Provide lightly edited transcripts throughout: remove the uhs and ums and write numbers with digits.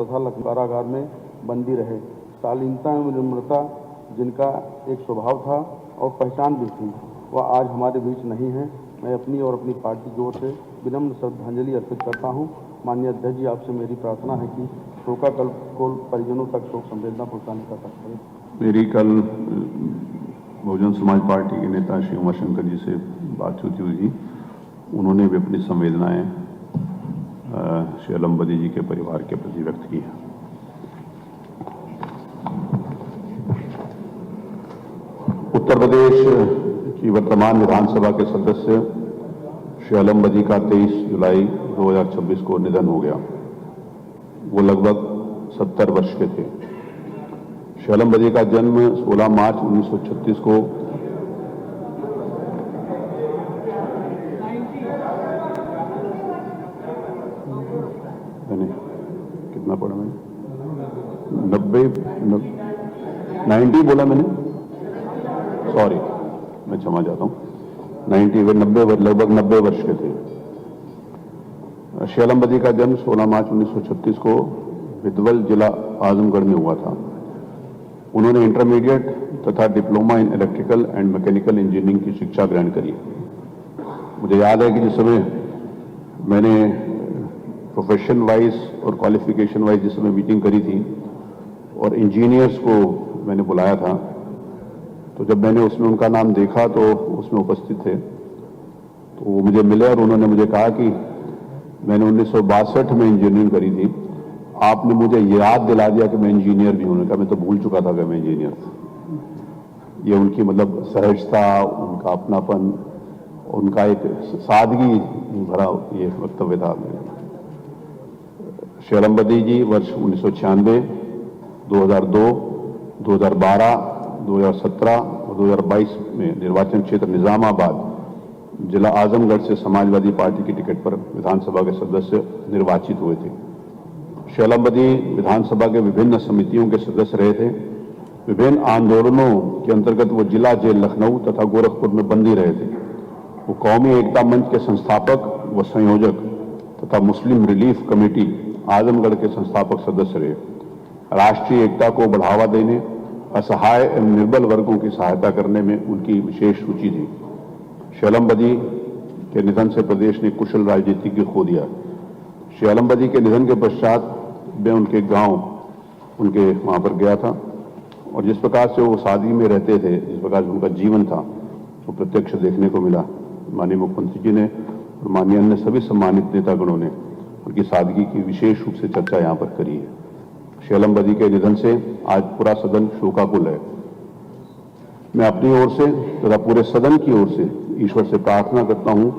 तथा लखनऊ कारागार में बंदी रहे। शालीनता एवं विनम्रता जिनका एक स्वभाव था और पहचान भी थी, वह आज हमारे बीच नहीं है। मैं अपनी और अपनी पार्टी की ओर से विनम्र श्रद्धांजलि अर्पित करता हूं। माननीय अध्यक्ष जी, आपसे मेरी प्रार्थना है कि शोकाकुल को परिजनों तक शोक संवेदना पहुंचाने का कार्य करें। मेरी कल बहुजन समाज पार्टी के नेता श्री उमाशंकर जी से बातचीत हुई थी। उन्होंने भी अपनी संवेदनाएं श्री अलमबदी जी के परिवार के प्रति व्यक्त की है। उत्तर प्रदेश की वर्तमान विधानसभा के सदस्य श्री अलमबदी का 23 जुलाई 2026 को निधन हो गया। वो लगभग 70 वर्ष के थे। श्री अलमबदी का जन्म 16 मार्च 1936 को कितना पढ़ा मैंने 90 बोला मैंने, सॉरी, मैं क्षमा चाहता हूं। 90 लगभग 90 वर्ष के थे। श्री अलमबदी का जन्म 16 मार्च 1936 को विदवल जिला आजमगढ़ में हुआ था। उन्होंने इंटरमीडिएट तथा diploma in electrical and mechanical engineering की शिक्षा ग्रहण करी। मुझे याद है कि जिस समय मैंने प्रोफेशन वाइज और क्वालिफिकेशन वाइज जिस समय मीटिंग करी थी और इंजीनियर्स को मैंने बुलाया था, तो जब मैंने उसमें उनका नाम देखा तो उसमें उपस्थित थे, तो वो मुझे मिले और उन्होंने मुझे कहा कि मैंने 1962 में इंजीनियरिंग करी थी, आपने मुझे याद दिला दिया कि मैं इंजीनियर भी हूं। उन्होंने कहा मैं तो भूल चुका था कि मैं इंजीनियर था। ये उनकी मतलब सहजता, उनका अपनापन, उनका एक सादगी भरा ये वक्तव्य था। श्री अलमबदी जी वर्ष 1996, 2002, 2012, 2017 और 2022 में निर्वाचन क्षेत्र निजामाबाद जिला आजमगढ़ से समाजवादी पार्टी की टिकट पर विधानसभा के सदस्य निर्वाचित हुए थे। श्री अलमबदी विधानसभा के विभिन्न समितियों के सदस्य रहे थे। विभिन्न आंदोलनों के अंतर्गत वो जिला जेल लखनऊ तथा गोरखपुर में बंदी रहे थे। वो कौमी एकता मंच के संस्थापक व संयोजक तथा मुस्लिम रिलीफ कमेटी आजमगढ़ के संस्थापक सदस्य रहे। राष्ट्रीय एकता को बढ़ावा देने, असहाय एवं निर्बल वर्गों की सहायता करने में उनकी विशेष रुचि थी। श्री अलमबदी के निधन से प्रदेश ने कुशल राजनीतिज्ञ खो दिया। श्री अलमबदी के निधन के पश्चात मैं उनके गांव, उनके वहां पर गया था और जिस प्रकार से वो सादगी में रहते थे, जिस प्रकार से उनका जीवन था, वो प्रत्यक्ष देखने को मिला। माननीय मुख्यमंत्री जी ने और माननीय अन्य सभी सम्मानित नेतागणों ने उनकी सादगी की विशेष रूप से चर्चा यहां पर करी है। श्री अलमबदी के निधन से आज पूरा सदन शोकाकुल है। मैं अपनी ओर से तथा पूरे सदन की ओर से ईश्वर से प्रार्थना करता हूं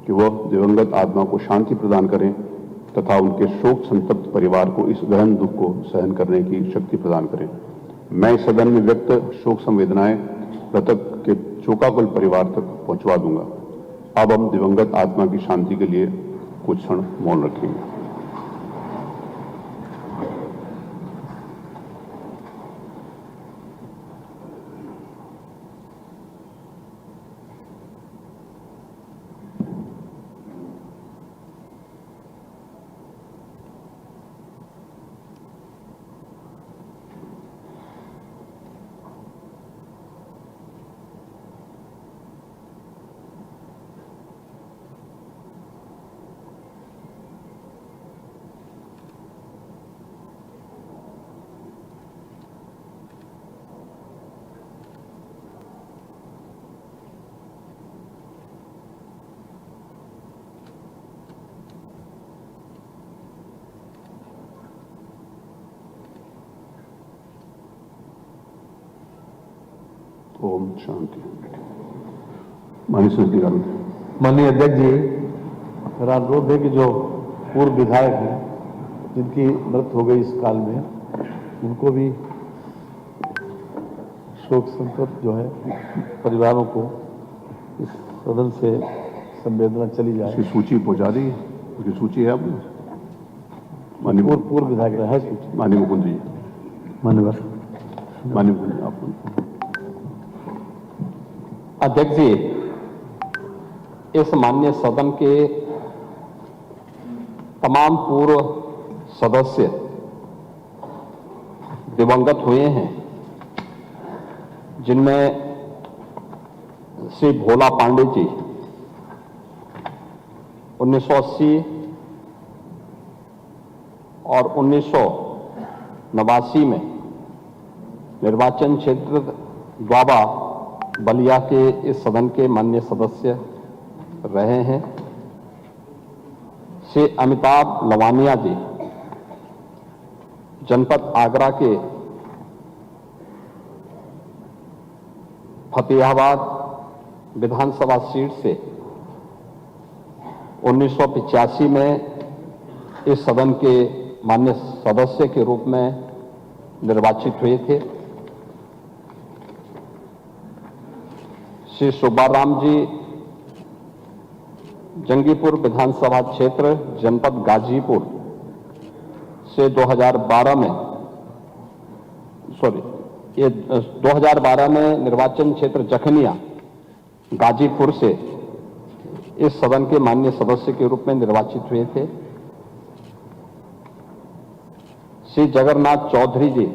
कि वह दिवंगत आत्मा को शांति प्रदान करें तथा उनके शोक संतप्त परिवार को इस गहन दुख को सहन करने की शक्ति प्रदान करें। मैं सदन में व्यक्त शोक संवेदनाएं मृतक के शोकाकुल परिवार तक पहुंचवा दूंगा। अब हम दिवंगत आत्मा की शांति के लिए कुछ क्षण मौन रखेंगे। ओम शांति। माननीय अध्यक्ष जी, मेरा अनुरोध है कि जो पूर्व विधायक हैं जिनकी मृत्यु हो गई इस काल में, उनको भी शोक संतप्त जो है परिवारों को इस सदन से संवेदना चली जाए। उसकी सूची पहुंचा दी, उसकी सूची है आपने? माननीय पूर्व विधायक है सूची। माननीय मुकुंद जी, माननीय आप अध्यक्ष जी, इस माननीय सदन के तमाम पूर्व सदस्य दिवंगत हुए हैं, जिनमें श्री भोला पांडे जी 1980 और 1989 में निर्वाचन क्षेत्र द्वाबा बलिया के इस सदन के माननीय सदस्य रहे हैं। श्री अमिताभ लवानिया जी जनपद आगरा के फतेहाबाद विधानसभा सीट से 1985 में इस सदन के माननीय सदस्य के रूप में निर्वाचित हुए थे। श्री सुब्बाराम जी जंगीपुर विधानसभा क्षेत्र जनपद गाजीपुर से 2012 में निर्वाचन क्षेत्र जखनिया गाजीपुर से इस सदन के माननीय सदस्य के रूप में निर्वाचित हुए थे। श्री जगन्नाथ चौधरी जी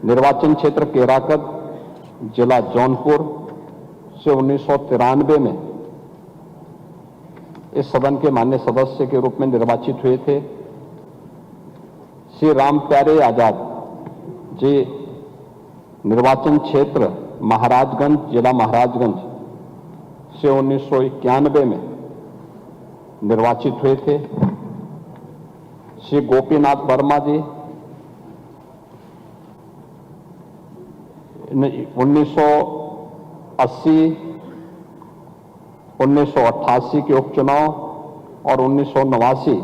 निर्वाचन क्षेत्र केराकत जिला जौनपुर से 1993 में इस सदन के माननीय सदस्य के रूप में निर्वाचित हुए थे। श्री राम प्यारे आजाद जी निर्वाचन क्षेत्र महाराजगंज जिला महाराजगंज से 1991 में निर्वाचित हुए थे। श्री गोपीनाथ वर्मा जी 1980, 1988 के उपचुनाव और 1989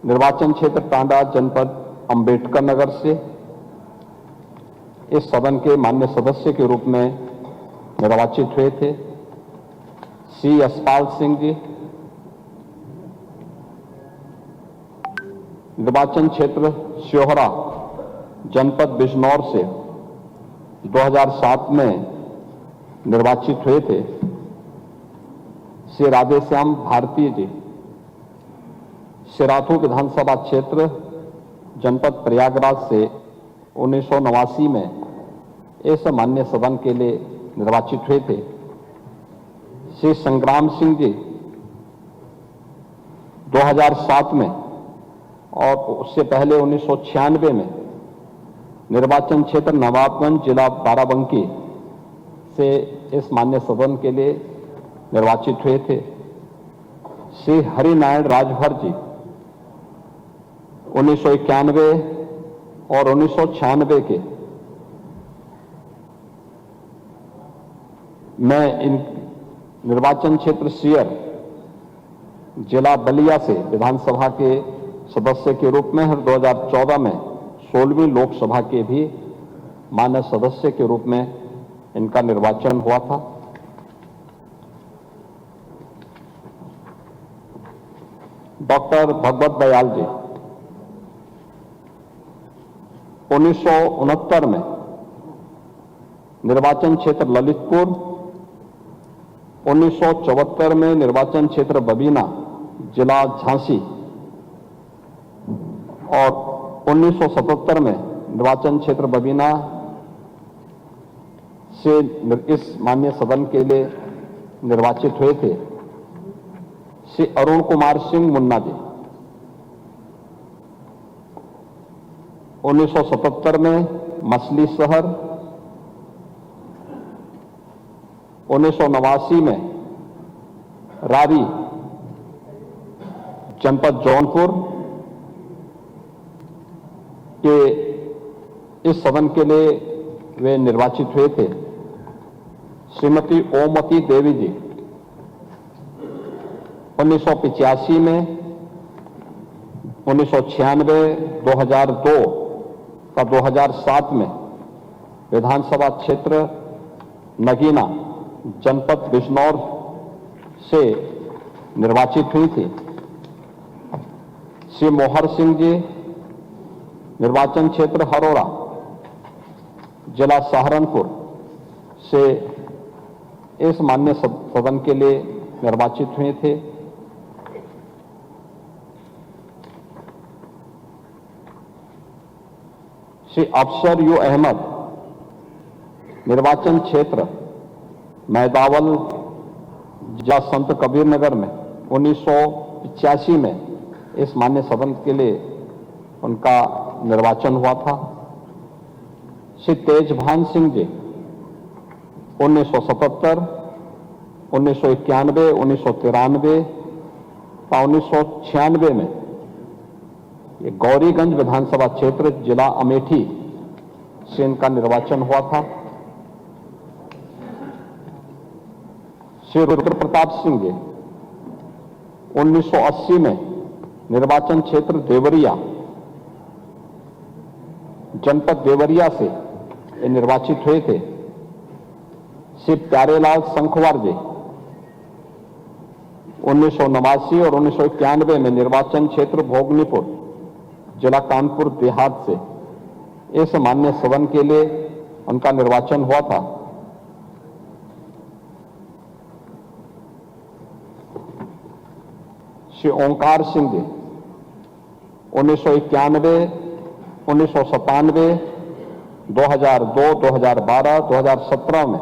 निर्वाचन क्षेत्र टांडा जनपद अंबेडकर नगर से इस सदन के माननीय सदस्य के रूप में निर्वाचित हुए थे। श्री यशपाल सिंह जी निर्वाचन क्षेत्र श्योहरा जनपद बिजनौर से 2007 में निर्वाचित हुए थे। श्री राधेश्याम भारती जी सिराथू विधानसभा क्षेत्र जनपद प्रयागराज से 1989 में इस माननीय सदन के लिए निर्वाचित हुए थे। श्री संग्राम सिंह जी 2007 में और उससे पहले 1996 में निर्वाचन क्षेत्र नवाबगंज जिला बाराबंकी से इस माननीय सदन के लिए निर्वाचित हुए थे। श्री हरिनारायण राजभर जी 1991 और 1996 के मैं इन निर्वाचन क्षेत्र सियर जिला बलिया से विधानसभा के सदस्य के रूप में 2014 में 16वीं लोकसभा के भी माननीय सदस्य के रूप में इनका निर्वाचन हुआ था। डॉक्टर भगवत दयाल जी 1969 में निर्वाचन क्षेत्र ललितपुर, 1974 में निर्वाचन क्षेत्र बबीना जिला झांसी और 1977 में निर्वाचन क्षेत्र बबीना से इस माननीय सदन के लिए निर्वाचित हुए थे। श्री अरुण कुमार सिंह मुन्ना जी 1977 में मछली शहर, 1989 में रारी जनपद जौनपुर के इस सदन के लिए वे निर्वाचित हुए थे। श्रीमती ओमवती देवी जी 1985 में, 1996, 2002 का 2007 में विधानसभा क्षेत्र नगीना जनपद बिजनौर से निर्वाचित हुई थी। श्री मोहर सिंह जी निर्वाचन क्षेत्र हरोड़ा जिला सहारनपुर से इस माननीय सदन के लिए निर्वाचित हुए थे। श्री अफसर यू अहमद निर्वाचन क्षेत्र मैदावल जिला संत कबीर नगर में 1985 में इस मान्य सदन के लिए उनका निर्वाचन हुआ था। श्री तेजभान सिंह जी 1977, 1991, 1993 और 1996 में ये गौरीगंज विधानसभा क्षेत्र जिला अमेठी से इनका निर्वाचन हुआ था। श्री रुद्र प्रताप सिंह जी 1980 में निर्वाचन क्षेत्र देवरिया जनपद देवरिया से ये निर्वाचित हुए थे। श्री प्यारेलाल संखवार जी 1989 और 1991 में निर्वाचन क्षेत्र भोगनीपुर जिला कानपुर देहात से इस मान्य सदन के लिए उनका निर्वाचन हुआ था। श्री ओंकार सिंह जी 1991, 1997, 2002, 2012, 2017 में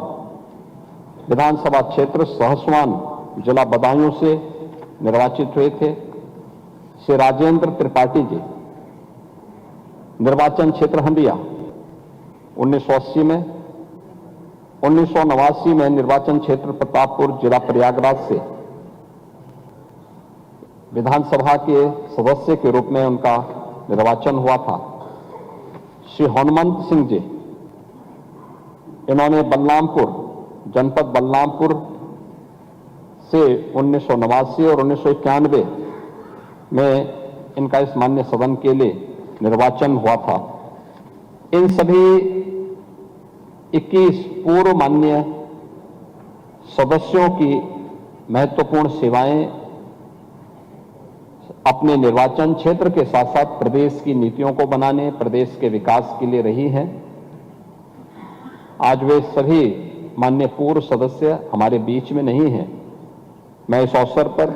विधानसभा क्षेत्र सहसवान जिला बदायूं से निर्वाचित हुए थे। श्री राजेंद्र त्रिपाठी जी निर्वाचन क्षेत्र हंडिया 1980 में, 1989 में निर्वाचन क्षेत्र प्रतापपुर जिला प्रयागराज से विधानसभा के सदस्य के रूप में उनका निर्वाचन हुआ था। श्री हनुमंत सिंह जी इन्होंने बलरामपुर जनपद बलरामपुर से 1989 और 1991 में इनका इस मान्य सदन के लिए निर्वाचन हुआ था। इन सभी 21 पूर्व मान्य सदस्यों की महत्वपूर्ण सेवाएं अपने निर्वाचन क्षेत्र के साथ साथ प्रदेश की नीतियों को बनाने, प्रदेश के विकास के लिए रही हैं। आज वे सभी माननीय पूर्व सदस्य हमारे बीच में नहीं हैं। मैं इस अवसर पर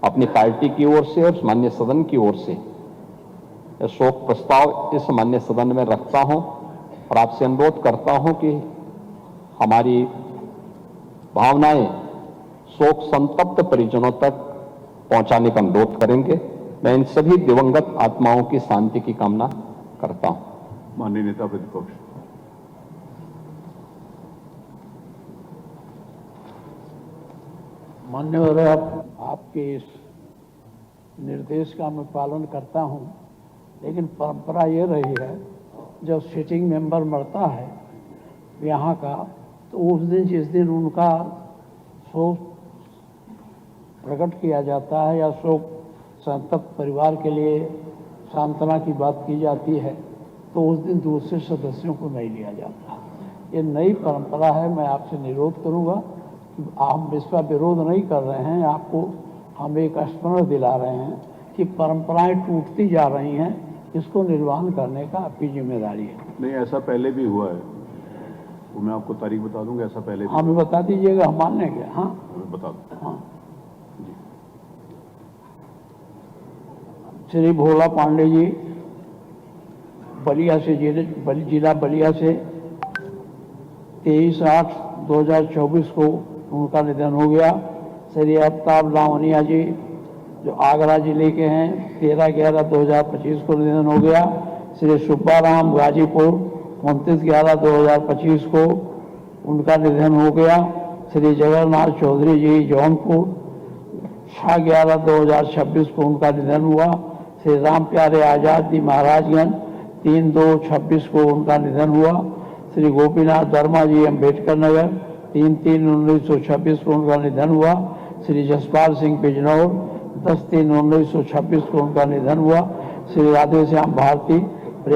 अपनी पार्टी की ओर से और माननीय सदन की ओर से शोक प्रस्ताव इस माननीय सदन में रखता हूं और आपसे अनुरोध करता हूं कि हमारी भावनाएं शोक संतप्त परिजनों तक पहुंचाने का अनुरोध करेंगे। मैं इन सभी दिवंगत आत्माओं की शांति की कामना करता हूं। माननीय नेता प्रतिपक्ष। मान्यवर, आपके इस निर्देश का मैं पालन करता हूं, लेकिन परंपरा ये रही है जब सिटिंग मेंबर मरता है यहाँ का, तो उस दिन जिस दिन उनका शोक प्रकट किया जाता है या शोक संतप्त परिवार के लिए सांत्वना की बात की जाती है, तो उस दिन दूसरे सदस्यों को नहीं लिया जाता। ये नई परंपरा है। मैं आपसे निरोध करूंगा, आप इसका विरोध नहीं कर रहे हैं, आपको हम एक स्मरण दिला रहे हैं कि परंपराएं टूटती जा रही हैं, इसको निर्वहन करने का आपकी जिम्मेदारी है। नहीं, ऐसा पहले भी हुआ है, वो मैं आपको तारीख बता दूंगा। ऐसा पहले भी हमें बता दीजिएगा, हम मान लेंगे। हाँ, बता दूं। हाँ। श्री भोला पांडे जी बलिया से जिला बलिया से 23/8/2024 को उनका निधन हो गया। श्री अफ्ताब लावनिया जी जो आगरा जिले के हैं 13/11/2025 को निधन हो गया। श्री सुब्बाराम गाजीपुर 29/11/2025 को उनका निधन हो गया। श्री जगन्नाथ चौधरी जी जौनपुर 6/11/2026 को उनका निधन हुआ। श्री राम प्यारे आजाद जी महाराजगंज 3/2/26 को उनका निधन हुआ। श्री गोपीनाथ वर्मा जी अम्बेडकर नगर 3/3/1926 को उनका निधन हुआ। श्री जसपाल सिंह बिजनौर 10/3/1926 को उनका निधन हुआ। श्री राधेश्याम भारती